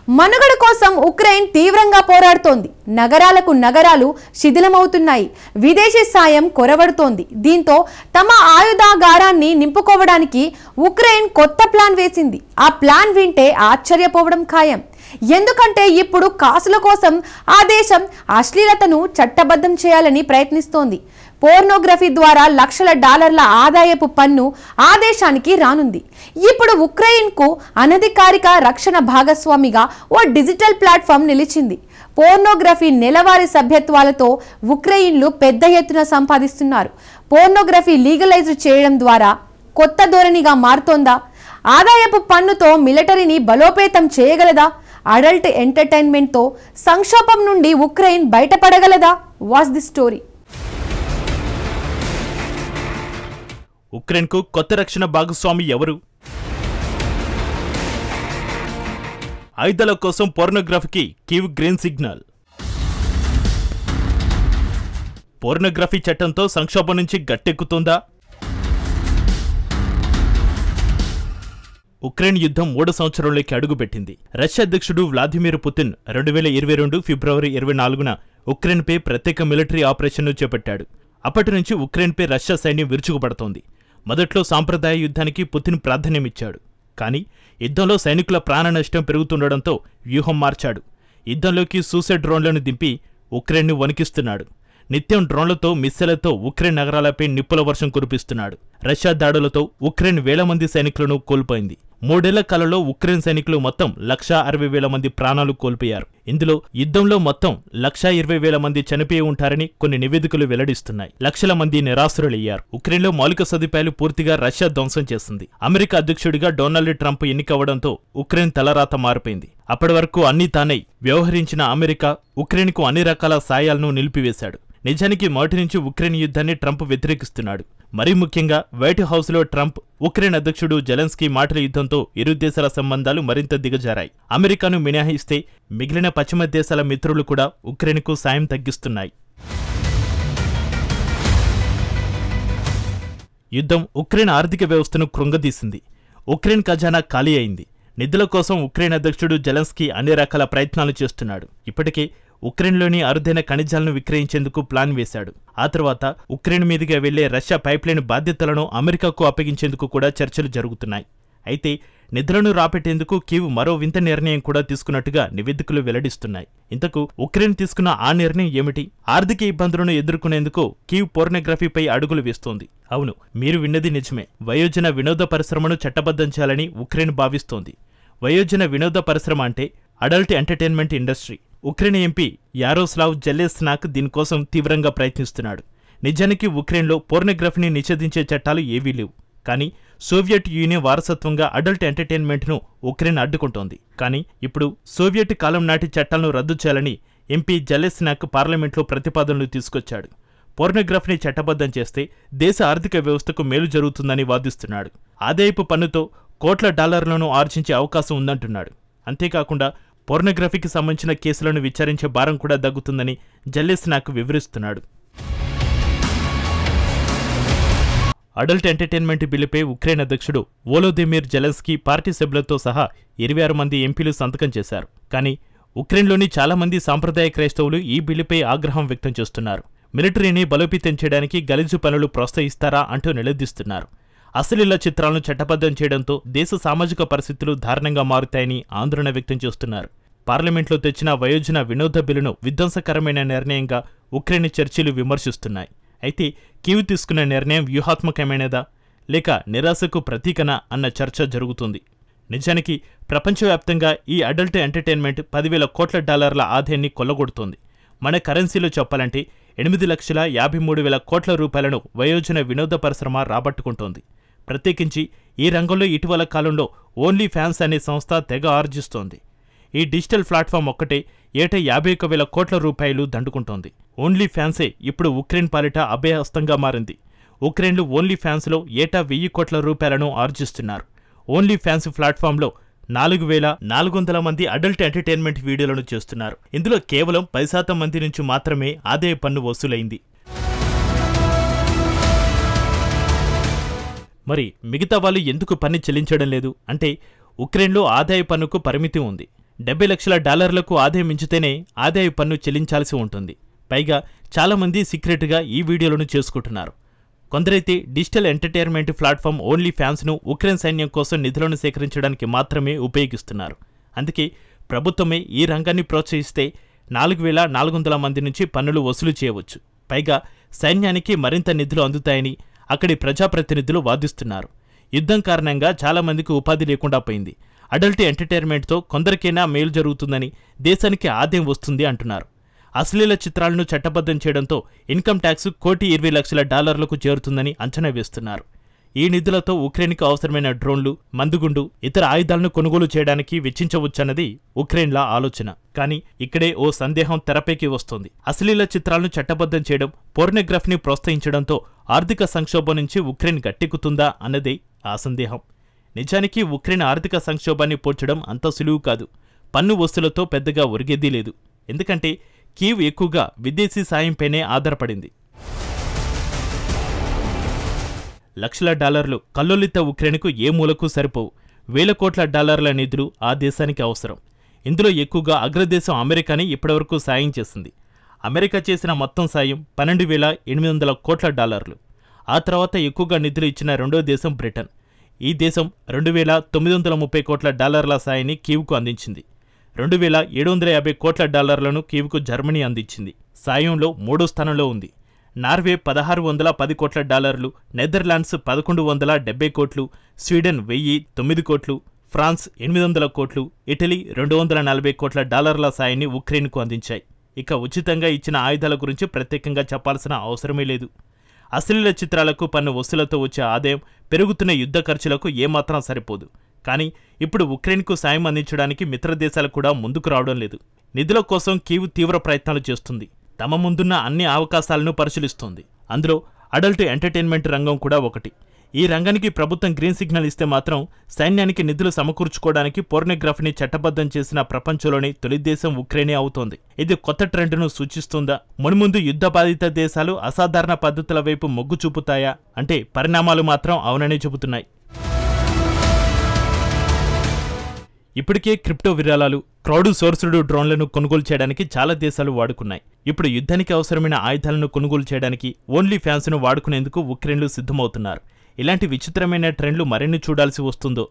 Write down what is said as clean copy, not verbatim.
మనుగడ కోసం ఉక్రెయిన్ తీవ్రంగా పోరాడుతోంది. నగరాలకు నగరాలు శిథిలమవుతున్నాయి. విదేశీ సాయం కొరవడుతోంది. దీంతో తమ ఆయుధాగారాన్ని నింపుకోవడానికి ఉక్రెయిన్ కొత్త ప్లాన్ వేసింది. ఆ ప్లాన్ వింటే ఆశ్చర్యపోవడం ఖాయం. ఎందుకంటే ఇప్పుడు కాసుల కోసం ఆ దేశం అశ్లీలతను చట్టబద్ధం చేయాలని ప్రయత్నిస్తోంది. పోర్నోగ్రఫీ ద్వారా లక్షల డాలర్ల ఆదాయపు పన్ను ఆ దేశానికి రానుంది. ఇప్పుడు ఉక్రెయిన్కు అనధికారిక రక్షణ భాగస్వామిగా ఓ డిజిటల్ ప్లాట్ఫామ్ నిలిచింది. పోర్నోగ్రఫీ నెలవారీ సభ్యత్వాలతో ఉక్రెయిన్లు పెద్ద ఎత్తున సంపాదిస్తున్నారు. పోర్నోగ్రఫీ లీగలైజ్ చేయడం ద్వారా కొత్త ధోరణిగా మారుతోందా? ఆదాయపు పన్నుతో మిలిటరీని బలోపేతం చేయగలదా? అడల్ట్ ఎంటర్టైన్మెంట్తో సంక్షోభం నుండి ఉక్రెయిన్ బయటపడగలదా? Watch the story. ఉక్రెయిన్కు కొత్త రక్షణ భాగస్వామి ఎవరు? ఆయుధాల కోసం పోర్నోగ్రఫీకి కీవ్ గ్రీన్ సిగ్నల్. పోర్నోగ్రఫీ చట్టంతో సంక్షోభం నుంచి గట్టెక్కుతుందా? ఉక్రెయిన్ యుద్ధం 3వ సంవత్సరంలోకి అడుగుపెట్టింది. రష్యా అధ్యక్షుడు వ్లాదిమిర్ పుతిన్ 2022 ఫిబ్రవరి 24న ఉక్రెయిన్పై ప్రత్యేక మిలిటరీ ఆపరేషన్ను చేపట్టాడు. అప్పటి నుంచి ఉక్రెయిన్పై రష్యా సైన్యం విరుచుకుపడుతోంది. మొదట్లో సాంప్రదాయ యుద్ధానికి పుతిన్ ప్రాధాన్యమిచ్చాడు. కానీ యుద్ధంలో సైనికుల ప్రాణ నష్టం పెరుగుతుండడంతో వ్యూహం మార్చాడు. యుద్ధంలోకి సూసైడ్ డ్రోన్లను దింపి ఉక్రెయిన్ను వణికిస్తున్నాడు. నిత్యం డ్రోన్లతో మిస్సైళ్లతో ఉక్రెయిన్ నగరాలపై నిప్పుల వర్షం కురిపిస్తున్నాడు. రష్యా దాడులతో ఉక్రెయిన్ వేల మంది సైనికులను కోల్పోయింది. 3 ఏళ్ల కాలంలో ఉక్రెయిన్ సైనికులు మొత్తం 1,60,000 మంది ప్రాణాలు కోల్పోయారు. ఇందులో యుద్ధంలో మొత్తం 1,20,000 మంది చనిపోయి ఉంటారని కొన్ని నివేదికలు వెల్లడిస్తున్నాయి. లక్షల మంది నిరాశ్రులయ్యారు. ఉక్రెయిన్లో మౌలిక సదుపాయాలు పూర్తిగా రష్యా ధ్వంసం చేసింది. అమెరికా అధ్యక్షుడిగా డొనాల్డ్ ట్రంప్ ఎన్నికవడంతో ఉక్రెయిన్ తలరాత మారిపోయింది. అప్పటి వరకు అన్ని తానై వ్యవహరించిన అమెరికా ఉక్రెయిన్కు అన్ని రకాల సాయాలను నిలిపివేశాడు. నిజానికి మొదటి నుంచి ఉక్రెయిన్ యుద్ధాన్ని ట్రంప్ వ్యతిరేకిస్తున్నాడు. మరీ ముఖ్యంగా వైట్ హౌస్లో ట్రంప్ ఉక్రెయిన్ అధ్యక్షుడు జెలెన్స్కీ మాటల యుద్ధంతో ఇరు దేశాల సంబంధాలు మరింత దిగజారాయి. అమెరికాను మినహాయిస్తే మిగిలిన పశ్చిమ దేశాల మిత్రులు కూడా ఉక్రెయిన్కు సాయం తగ్గిస్తున్నాయి. యుద్ధం ఉక్రెయిన్ ఆర్థిక వ్యవస్థను కృంగదీసింది. ఉక్రెయిన్ ఖజానా ఖాళీ అయింది. నిధుల కోసం ఉక్రెయిన్ అధ్యక్షుడు జెలెన్స్కీ అన్ని రకాల ప్రయత్నాలు చేస్తున్నాడు. ఇప్పటికే ఉక్రెయిన్లోని అరుదైన ఖనిజాలను విక్రయించేందుకు ప్లాన్ వేశాడు. ఆ తర్వాత ఉక్రెయిన్ మీదుగా వెళ్లే రష్యా పైప్లైన్ బాధ్యతలను అమెరికాకు అప్పగించేందుకు కూడా చర్చలు జరుగుతున్నాయి. అయితే నిధులను రాపెట్టేందుకు కీవ్ మరో వింత నిర్ణయం కూడా తీసుకున్నట్టుగా నివేదికలు వెల్లడిస్తున్నాయి. ఇంతకు ఉక్రెయిన్ తీసుకున్న ఆ నిర్ణయం ఏమిటి? ఆర్థిక ఇబ్బందులను ఎదుర్కొనేందుకు కీవ్ పోర్నోగ్రఫీపై అడుగులు వేస్తోంది. అవును, మీరు విన్నది నిజమే. వయోజన వినోద పరిశ్రమను చట్టబద్ధం చేయాలని ఉక్రెయిన్ భావిస్తోంది. వయోజన వినోద పరిశ్రమ అంటే adult entertainment industry. Ukraine MP Yaroslav Zhelezniak దీనికోసం తీవ్రంగా ప్రయత్నిస్తున్నాడు. నిజానికి ఉక్రెయిన్లో పోర్నోగ్రఫీని నిషేధించే చట్టాలు ఏవీ లేవు. కానీ సోవియట్ యూనియన్ వారసత్వంగా అడల్ట్ ఎంటర్టైన్మెంట్ను ఉక్రెయిన్ అడ్డుకుంటోంది. కానీ ఇప్పుడు సోవియట్ కాలం నాటి చట్టాలను రద్దు చేయాలని ఎంపీ జెలెన్స్నాక్ పార్లమెంట్లో ప్రతిపాదనలు తీసుకొచ్చాడు. పోర్నోగ్రఫీని చట్టబద్ధం చేస్తే దేశ ఆర్థిక వ్యవస్థకు మేలు జరుగుతుందని వాదిస్తున్నాడు. ఆదాయపు పన్నుతో కోట్ల డాలర్లను ఆర్జించే అవకాశం ఉందంటున్నాడు. అంతేకాకుండా పోర్నోగ్రఫీకి సంబంధించిన కేసులను విచారించే భారం కూడా దగ్గుతుందని జెలెన్స్నాక్ వివరిస్తున్నాడు. అడల్ట్ ఎంటర్టైన్మెంట్ బిల్లుపై ఉక్రెయిన్ అధ్యక్షుడు వోలోదిమిర్ జెలెన్స్కీ పార్టీ సభ్యులతో సహా 26 మంది ఎంపీలు సంతకం చేశారు. కానీ ఉక్రెయిన్లోని చాలా మంది సాంప్రదాయ క్రైస్తవులు ఈ బిల్లుపై ఆగ్రహం వ్యక్తం చేస్తున్నారు. మిలిటరీని బలోపేతం చేయడానికి గలీజు పనులు ప్రోత్సహిస్తారా అంటూ నిలదీస్తున్నారు. అశ్లీల చిత్రాలను చట్టబద్ధం చేయడంతో దేశ సామాజిక పరిస్థితులు దారుణంగా మారుతాయని ఆందోళన వ్యక్తం చేస్తున్నారు. పార్లమెంట్లో తెచ్చిన వయోజన వినోద బిల్లును విధ్వంసకరమైన నిర్ణయంగా ఉక్రెయిన్ చర్చలు విమర్శిస్తున్నాయి. అయితే కీవ్ తీసుకున్న నిర్ణయం వ్యూహాత్మకమైనదా లేక నిరాశకు ప్రతీకనా అన్న చర్చ జరుగుతుంది. నిజానికి ప్రపంచవ్యాప్తంగా ఈ అడల్ట్ ఎంటర్టైన్మెంట్ 10,000 కోట్ల డాలర్ల ఆదాయాన్ని కొల్లగొడుతోంది. మన కరెన్సీలో చెప్పాలంటే 8,53,000 కోట్ల రూపాయలను వయోజన వినోద పరిశ్రమ రాబట్టుకుంటోంది. ప్రత్యేకించి ఈ రంగంలో ఇటీవల కాలంలో ఓన్లీ ఫ్యాన్స్ అనే సంస్థ తెగ ఆర్జిస్తోంది. ఈ డిజిటల్ ప్లాట్ఫామ్ ఒక్కటే ఏటా 51,000 కోట్ల రూపాయలు దండుకుంటోంది. ఓన్లీ ఫ్యాన్సే ఇప్పుడు ఉక్రెయిన్ పాలిట అభయహస్తంగా మారింది. ఉక్రెయిన్లు ఓన్లీ ఫ్యాన్స్లో ఏటా 1,000 కోట్ల రూపాయలను ఆర్జిస్తున్నారు. ఓన్లీ ఫ్యాన్స్ ప్లాట్ఫామ్లో 4,400 మంది అడల్ట్ ఎంటర్టైన్మెంట్ వీడియోలను చేస్తున్నారు. ఇందులో కేవలం 10% మంది నుంచి మాత్రమే ఆదాయ పన్ను వసూలైంది. మరి మిగతా వాళ్ళు ఎందుకు పన్ను చెల్లించడం లేదు అంటే ఉక్రెయిన్లో ఆదాయ పన్నుకు పరిమితి ఉంది. $70 లక్షల ఆదాయం మించితేనే ఆదాయ పన్ను చెల్లించాల్సి ఉంటుంది. పైగా చాలామంది సీక్రెట్గా ఈ వీడియోలను చేసుకుంటున్నారు. కొందరైతే డిజిటల్ ఎంటర్టైన్మెంట్ ప్లాట్ఫామ్ ఓన్లీ ఫ్యాన్స్ను ఉక్రెయిన్ సైన్యం కోసం నిధులను సేకరించడానికి మాత్రమే ఉపయోగిస్తున్నారు. అందుకే ప్రభుత్వమే ఈ రంగాన్ని ప్రోత్సహిస్తే 4,400 మంది నుంచి పన్నులు వసూలు చేయవచ్చు. పైగా సైన్యానికి మరింత నిధులు అందుతాయని అక్కడి ప్రజాప్రతినిధులు వాదిస్తున్నారు. యుద్ధం కారణంగా చాలామందికి ఉపాధి లేకుండా పోయింది. అడల్ట్ ఎంటర్టైన్మెంట్తో కొందరికైనా మేలు జరుగుతుందని, దేశానికి ఆదాయం వస్తుంది అంటున్నారు. అశ్లీల చిత్రాలను చట్టబద్ధం చేయడంతో ఇన్కమ్ ట్యాక్స్ $1,20 లక్షల చేరుతుందని అంచనా వేస్తున్నారు. ఈ నిధులతో ఉక్రెయిన్కు అవసరమైన డ్రోన్లు, మందుగుండు, ఇతర ఆయుధాలను కొనుగోలు చేయడానికి వెచ్చించవచ్చన్నది ఉక్రెయిన్ల ఆలోచన. కానీ ఇక్కడే ఓ సందేహం తెరపైకి వస్తోంది. అశ్లీల చిత్రాలను చట్టబద్ధం చేయడం, పోర్నోగ్రఫీని ప్రోత్సహించడంతో ఆర్థిక సంక్షోభం నుంచి ఉక్రెయిన్ గట్టెక్కుతుందా అన్నదే ఆ సందేహం. నిజానికి ఉక్రెయిన్ ఆర్థిక సంక్షోభాన్ని పోడ్చడం అంత సులువు కాదు. పన్ను వస్తువులతో పెద్దగా ఒరిగేదీ లేదు. ఎందుకంటే కీవ్ ఎక్కువగా విదేశీ సాయంపైనే ఆధారపడింది. లక్షల డాలర్లు కల్లోలిత ఉక్రెయిన్కు ఏ మూలకు సరిపోవు. $1,000 కోట్ల నిధులు ఆ దేశానికి అవసరం. ఇందులో ఎక్కువగా అగ్రదేశం అమెరికాని ఇప్పటివరకు సాయం చేసింది. అమెరికా చేసిన మొత్తం సాయం $12,800 కోట్ల. ఆ తర్వాత ఎక్కువగా నిధులు ఇచ్చిన రెండో దేశం బ్రిటన్. ఈ దేశం $2,930 కోట్ల సాయాన్ని కీవ్కు అందించింది. $2,750 కోట్ల కీవ్కు జర్మనీ అందించింది. సాయంలో 3వ స్థానంలో ఉంది. నార్వే $1,610 కోట్ల, నెదర్లాండ్స్ $1,170 కోట్లు, స్వీడన్ 1,009 కోట్లు, ఫ్రాన్స్ 800 కోట్లు, ఇటలీ $240 కోట్ల సాయాన్ని ఉక్రెయిన్కు అందించాయి. ఇక ఉచితంగా ఇచ్చిన ఆయుధాల గురించి ప్రత్యేకంగా చెప్పాల్సిన అవసరమే లేదు. అశ్లీల చిత్రాలకు పన్ను వసూలతో వచ్చే ఆదాయం పెరుగుతున్న యుద్ధ ఖర్చులకు ఏమాత్రం సరిపోదు. కానీ ఇప్పుడు ఉక్రెయిన్కు సాయం అందించడానికి మిత్రదేశాలు కూడా ముందుకు రావడం లేదు. నిధుల కోసం కీవ్ తీవ్ర ప్రయత్నాలు చేస్తుంది. తమ ముందున్న అన్ని అవకాశాలను పరిశీలిస్తోంది. అందులో అడల్ట్ ఎంటర్టైన్మెంట్ రంగం కూడా ఒకటి. ఈ రంగానికి ప్రభుత్వం గ్రీన్ సిగ్నల్ ఇస్తే మాత్రం సైన్యానికి నిధులు సమకూర్చుకోవడానికి పోర్నోగ్రఫీని చట్టబద్ధం చేసిన ప్రపంచంలోని తొలి దేశం ఉక్రెయినే అవుతోంది. ఇది కొత్త ట్రెండ్ను సూచిస్తుందా? మున్ముందు యుద్ధ బాధిత దేశాలు అసాధారణ పద్ధతుల వైపు మొగ్గు చూపుతాయా అంటే పరిణామాలు మాత్రం అవుననే చెబుతున్నాయి. ఇప్పటికే క్రిప్టో విరాళాలు, క్రౌడ్ సోర్స్డ్ డ్రోన్లను కొనుగోలు చేయడానికి చాలా దేశాలు వాడుకున్నాయి. ఇప్పుడు యుద్ధానికి అవసరమైన ఆయుధాలను కొనుగోలు చేయడానికి ఓన్లీ ఫ్యాన్స్ను వాడుకునేందుకు ఉక్రెయిన్లు సిద్ధమవుతున్నారు. ఇలాంటి విచిత్రమైన ట్రెండ్లు మరిన్ని చూడాల్సి వస్తుందో.